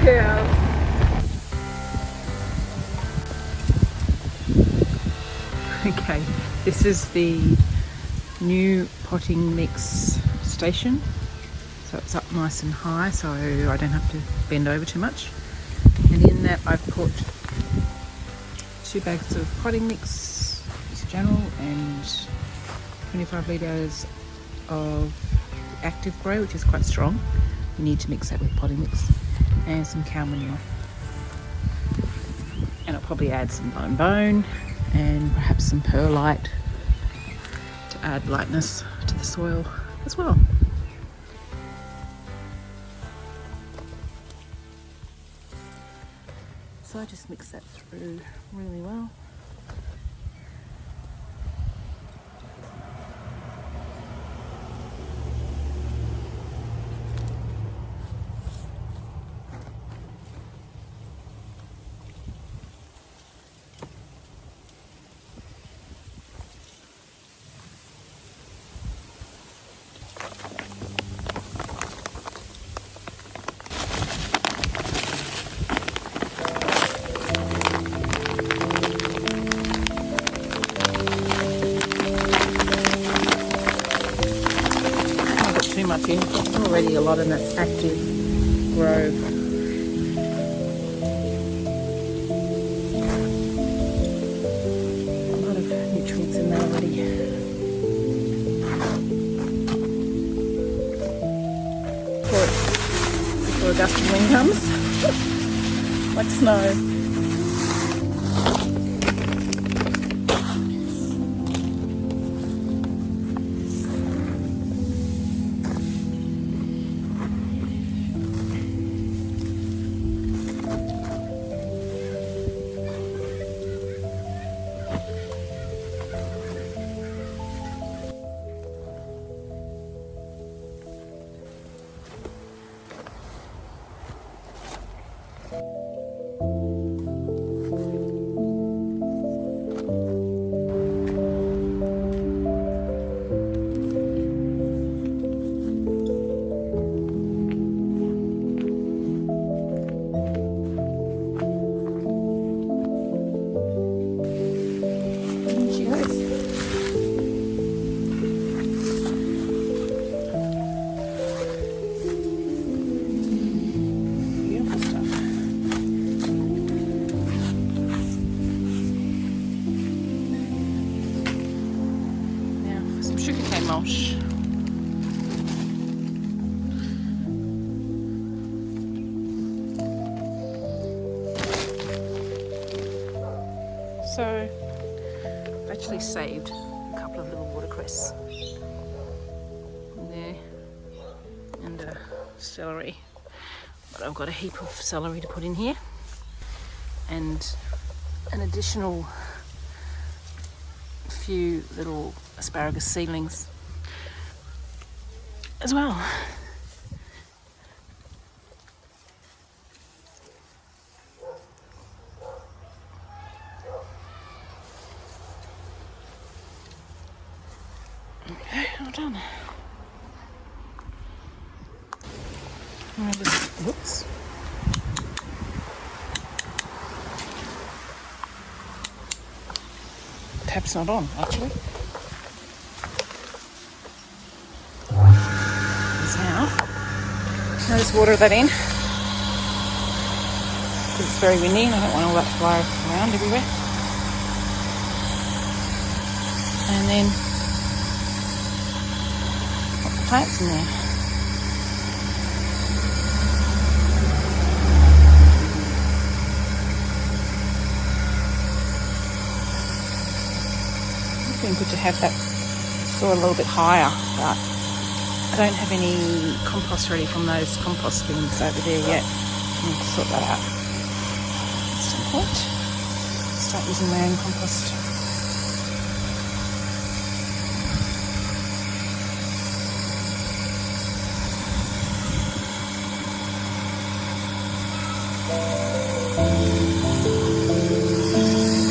Yeah. Okay, this is the new potting mix station. So it's up nice and high, so I don't have to bend over too much. And in that I've put 2 bags of potting mix, just general, and 25 litres of active grow, which is quite strong. You need to mix that with potting mix, and some cow manure. And I'll probably add some lime bone and perhaps some perlite to add lightness to the soil as well. So I just mix that through really well. Too much in. Already a lot in that active grow. A lot of nutrients in there already. Before a gust of wind comes, like snow. Sugarcane mulch. So I've actually saved a couple of little watercress in there and celery, but I've got a heap of celery to put in here and an additional few little asparagus seedlings as well. Okay, all done. Whoops. Tap's not on, actually. Now just water that in because it's very windy and I don't want all that to fly around everywhere. And then put the plants in there. It's been good to have that soil a little bit higher, but I don't have any compost ready from those compost bins over there yet. I need to sort that out at some point. Start using my own compost.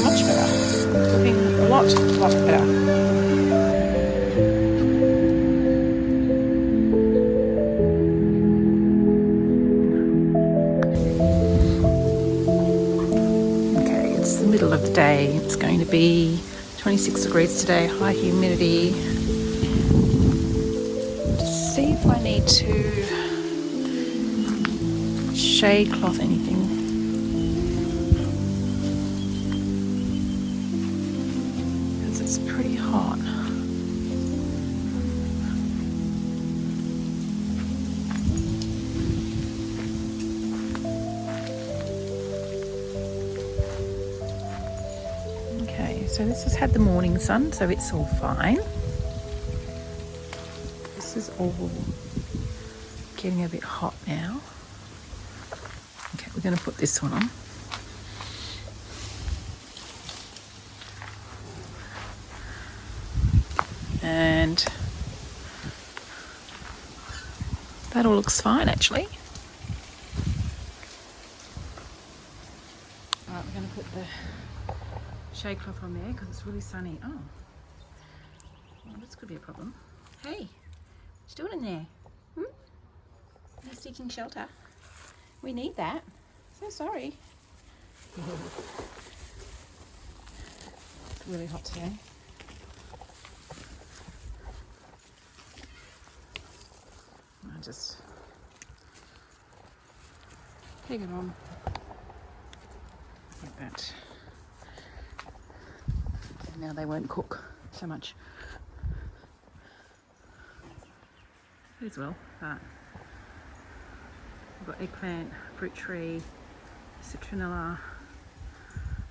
Much better. Looking a lot better. middle of the day. It's going to be 26 degrees today, high humidity. Just see if I need to shade cloth anything. Because it's pretty hot. So this has had the morning sun, so it's all fine. This is all getting a bit hot now. Okay, we're going to put this one on. And that all looks fine, actually. All right, we're going to put the shade cloth on there because it's really sunny. Oh, well, this could be a problem. Hey, what you doing in there? You're seeking shelter. We need that. So sorry. It's really hot today. I just take it on like that. Now they won't cook so much as well, but we've got eggplant, fruit tree, citronella,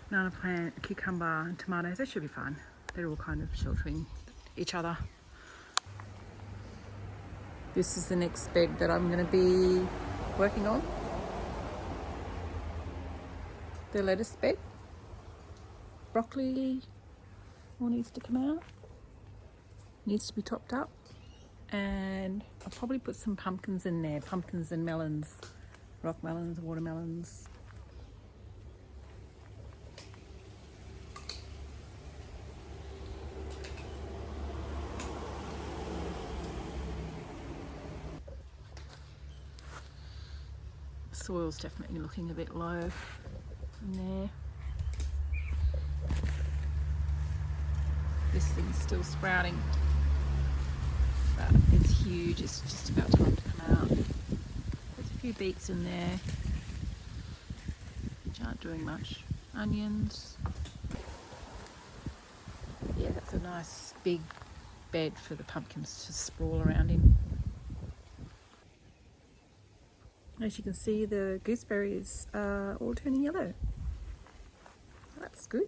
banana plant, cucumber and tomatoes. They should be fine. They're all kind of sheltering each other. This is the next bed that I'm going to be working on. The lettuce bed. Broccoli all needs to come out, needs to be topped up, and I'll probably put some pumpkins in there, pumpkins and melons, rock melons, watermelons. The soil's definitely looking a bit low in there. This thing's still sprouting, but it's huge. It's just about time to come out. There's a few beets in there which aren't doing much. Onions. Yeah, that's a nice big bed for the pumpkins to sprawl around in. As you can see, the gooseberries are all turning yellow. That's good.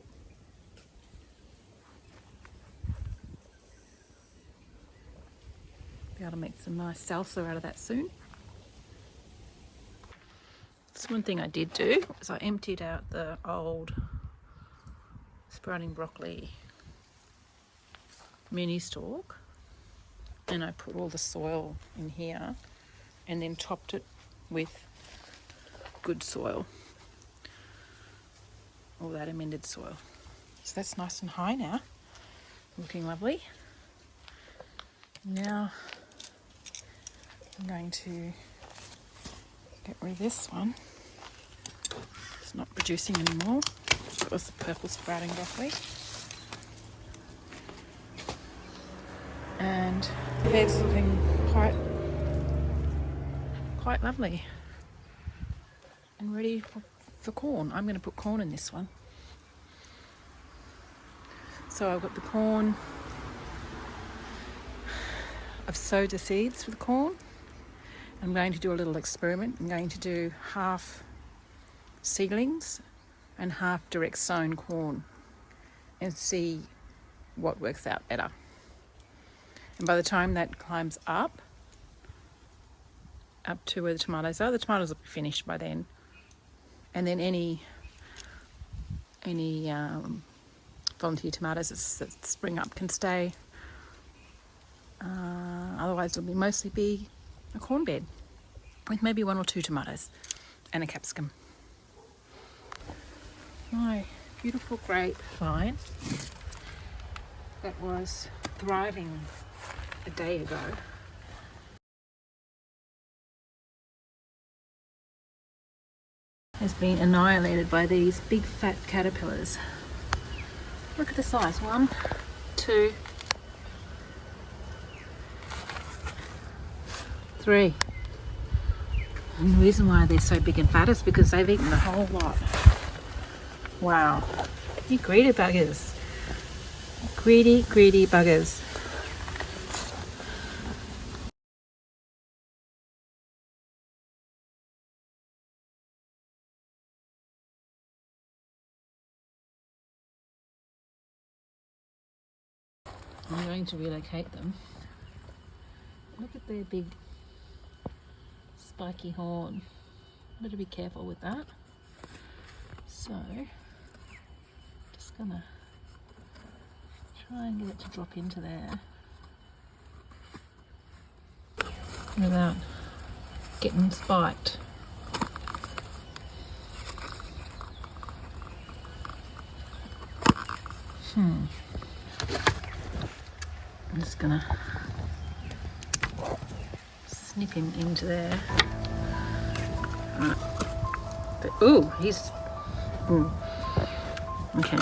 Be able to make some nice salsa out of that soon. So one thing I did do is I emptied out the old sprouting broccoli mini stalk, and I put all the soil in here and then topped it with good soil, all that amended soil. So that's nice and high now, looking lovely. Now I'm going to get rid of this one. It's not producing anymore. That was the purple sprouting broccoli. And the bed's looking quite lovely and ready for corn. I'm going to put corn in this one. So I've got the corn. I've sowed the seeds for the corn. I'm going to do a little experiment. I'm going to do half seedlings and half direct sown corn and see what works out better. And by the time that climbs up to where the tomatoes are, the tomatoes will be finished by then. And then any volunteer tomatoes that spring up can stay. Otherwise it'll mostly be a corn bed with maybe 1 or 2 tomatoes and a capsicum. My beautiful grapevine that was thriving a day ago has been annihilated by these big fat caterpillars. Look at the size. 1, 2, 3. And the reason why they're so big and fat is because they've eaten a whole lot. Wow. You greedy buggers. Greedy, greedy buggers. I'm going to relocate them. Look at their big spiky horn. Better be careful with that. So, just gonna try and get it to drop into there without getting spiked. I'm just gonna snip him into there. Ooh, he's... Okay.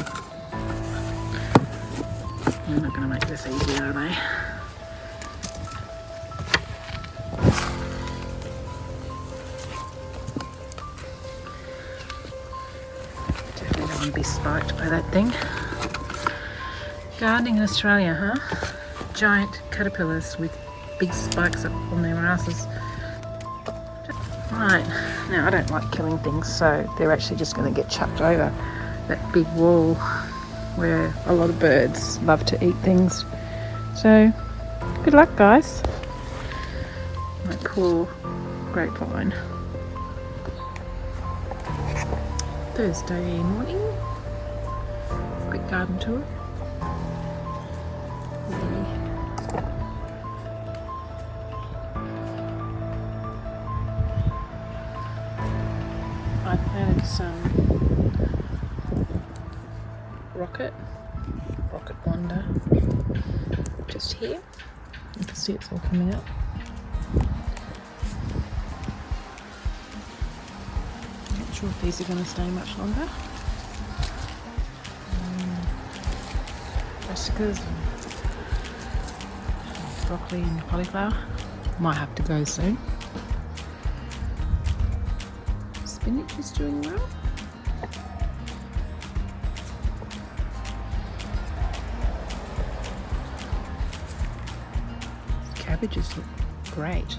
They're not gonna make this easy, are they? Definitely don't want to be spiked by that thing. Gardening in Australia, huh? Giant caterpillars with big spikes up on their asses. Right, now I don't like killing things, so they're actually just going to get chucked over that big wall where a lot of birds love to eat things. So, good luck, guys. My poor grapevine. Thursday morning. Quick garden tour. I planted some rocket wonder just here. You can see it's all coming up. Not sure if these are going to stay much longer. Brassicas, broccoli and cauliflower. Might have to go soon. Spinach is doing well. Cabbages look great.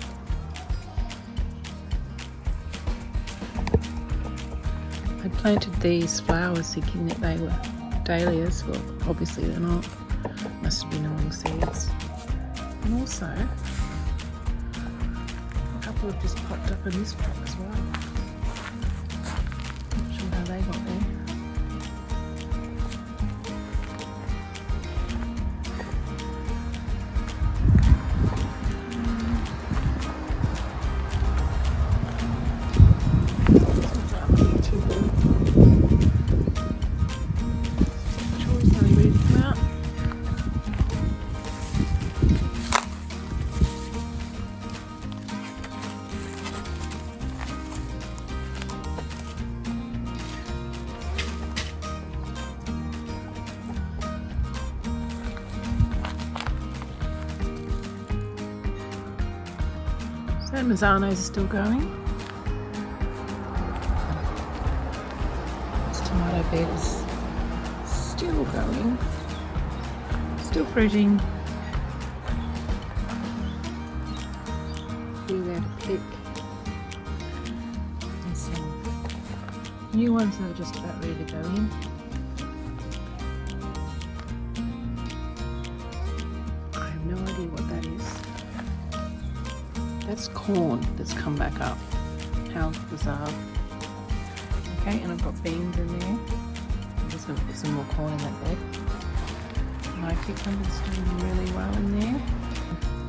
I planted these flowers thinking that they were dahlias. Well, obviously they're not. Must have been the wrong seeds. And also, a couple have just popped up in this pot as well. Not sure how they got there. So Mazzanos are still going. This tomato bed is still going. Still fruiting. See where to pick. And some new ones that are just about ready to go in. I have no idea what that is. That's corn that's come back up. How bizarre. Okay, and I've got beans in there. I'm just going to put some more corn in that bed. My cucumber's doing really well in there.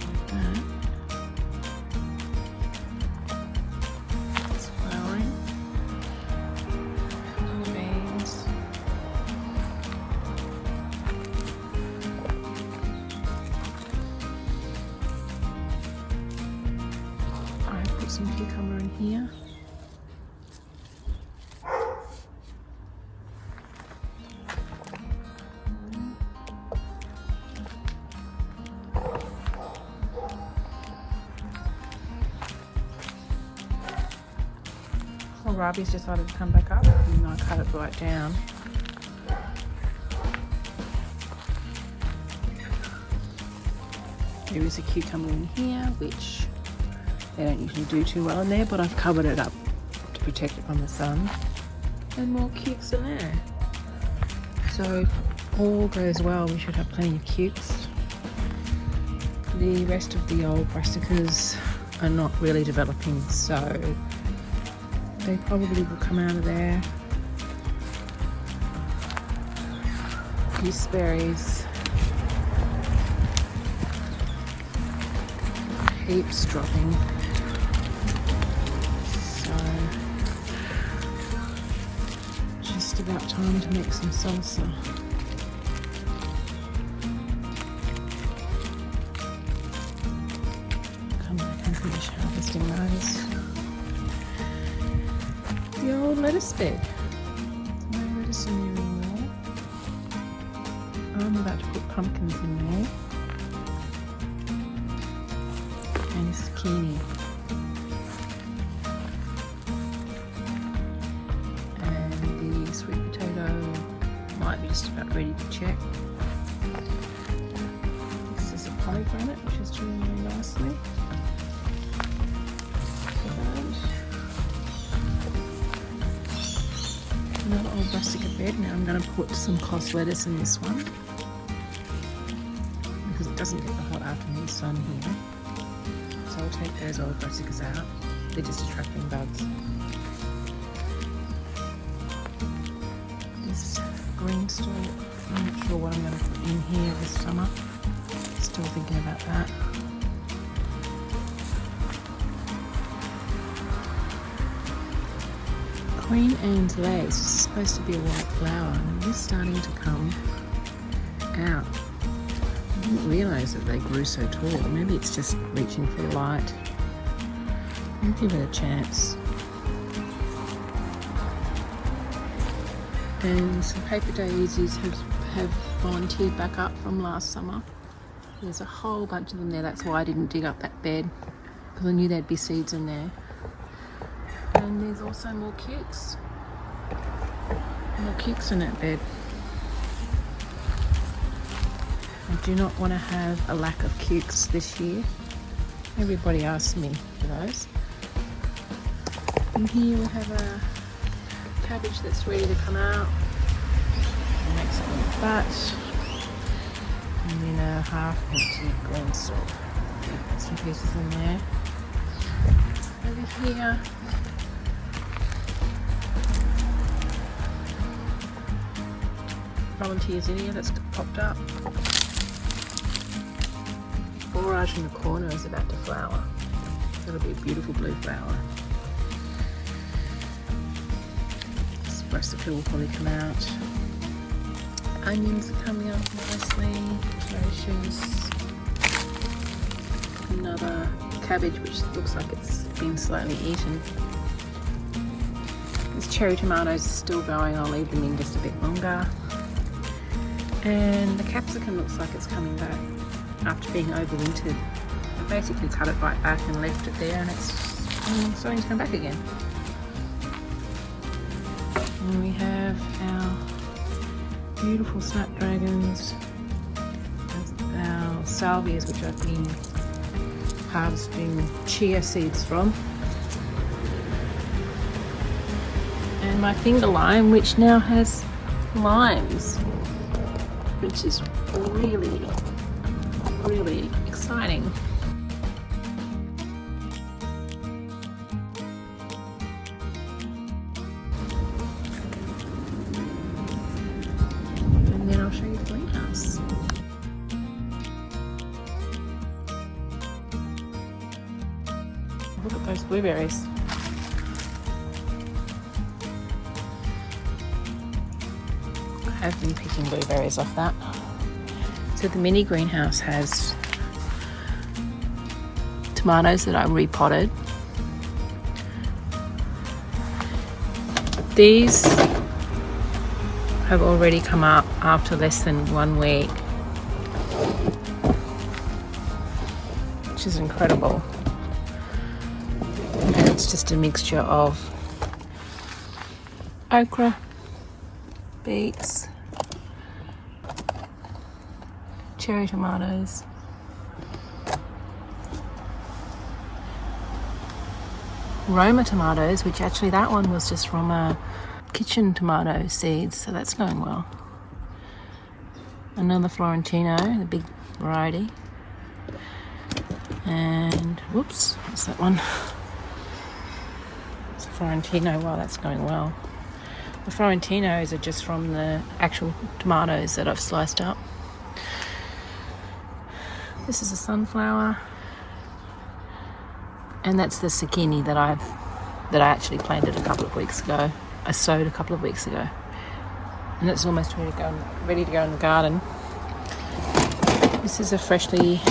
Like that. It's flowering. Beans. Put some cucumber in here. Kohlrabi's decided to come back up, and I cut it right down. There is a cucumber in here, which they don't usually do too well in there, but I've covered it up to protect it from the sun. And more cukes in there. So if all goes well, we should have plenty of cukes. The rest of the old brassicas are not really developing, so they probably will come out of there. Gooseberries, heaps dropping. So just about time to make some salsa. Come back and finish harvesting those. The old lettuce bed. No lettuce in there anymore. I'm about to put pumpkins in there. And zucchini. And the sweet potato might be just about ready to check. This is a pomegranate, which is doing really nicely. Another old brassica bed. Now I'm going to put some cos lettuce in this one because it doesn't get the hot afternoon sun here. So I'll take those old brassicas out. They're just attracting bugs. This green stalk, I'm not sure what I'm going to put in here this summer. Still thinking about that. Queen Anne's lace. This is supposed to be a white flower, and it's starting to come out. I didn't realise that they grew so tall. Maybe it's just reaching for light. I'll give it a chance. And some paper daisies have volunteered back up from last summer. There's a whole bunch of them there. That's why I didn't dig up that bed, because I knew there'd be seeds in there. And there's also more cukes. More cukes in that bed. I do not want to have a lack of cukes this year. Everybody asks me for those. And here we have a cabbage that's ready to come out. I'll make something with that. And then a half empty green stalk. Put some pieces in there. Over here, volunteer zinnia that's popped up. Borage in the corner is about to flower. That'll be a beautiful blue flower. This brassica will probably come out. Onions are coming up nicely. Radishes. Another cabbage which looks like it's been slightly eaten. These cherry tomatoes are still going. I'll leave them in just a bit longer. And the capsicum looks like it's coming back after being overwintered. I basically cut it right back and left it there, and it's starting to come back again. And we have our beautiful snapdragons, our salvias, which I've been harvesting chia seeds from, and my finger lime, which now has limes, which is really, really exciting. And then I'll show you the greenhouse. Look at those blueberries. I have been picking blueberries off that. So the mini greenhouse has tomatoes that I repotted. These have already come up after less than 1 week, which is incredible. And it's just a mixture of okra, beets, cherry tomatoes, Roma tomatoes, which actually that one was just from kitchen tomato seeds, so that's going well. Another Florentino, the big variety. And whoops, what's that one? It's a Florentino. Wow, that's going well. The Florentinos are just from the actual tomatoes that I've sliced up. This is a sunflower, and that's the zucchini that I actually planted a couple of weeks ago. I sowed a couple of weeks ago, and it's almost ready to go in the garden. This is a freshly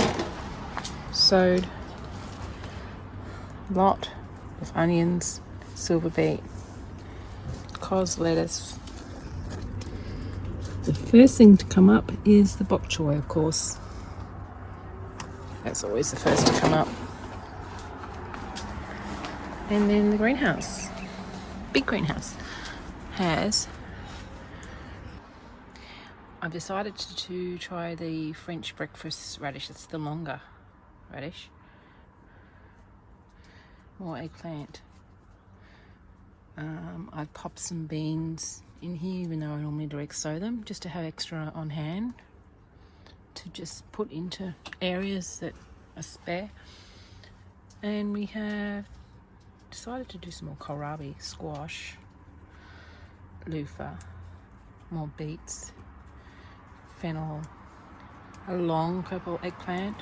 sowed lot of onions, silver beet, cos lettuce. The first thing to come up is the bok choy, of course. That's always the first to come up. And then the greenhouse, big greenhouse, I've decided to try the French breakfast radish. It's the longer radish. More eggplant. I've popped some beans in here, even though I normally direct sow them, just to have extra on hand to just put into areas that are spare. And we have decided to do some more kohlrabi, squash, loofah, more beets, fennel, a long purple eggplant,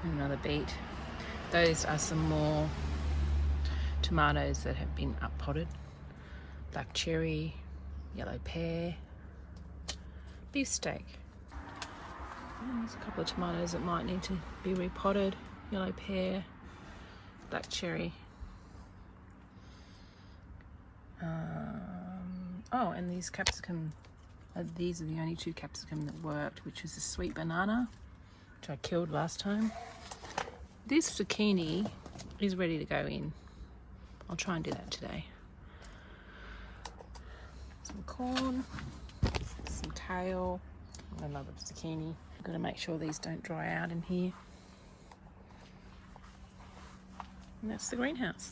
and another beet. Those are some more tomatoes that have been up potted. Black cherry, yellow pear, beefsteak. There's a couple of tomatoes that might need to be repotted. Yellow pear, black cherry. Oh, and these capsicum, these are the only two capsicum that worked, which was the sweet banana, which I killed last time. This zucchini is ready to go in. I'll try and do that today. Some corn, some kale, and another zucchini. I've got to make sure these don't dry out in here. And that's the greenhouse.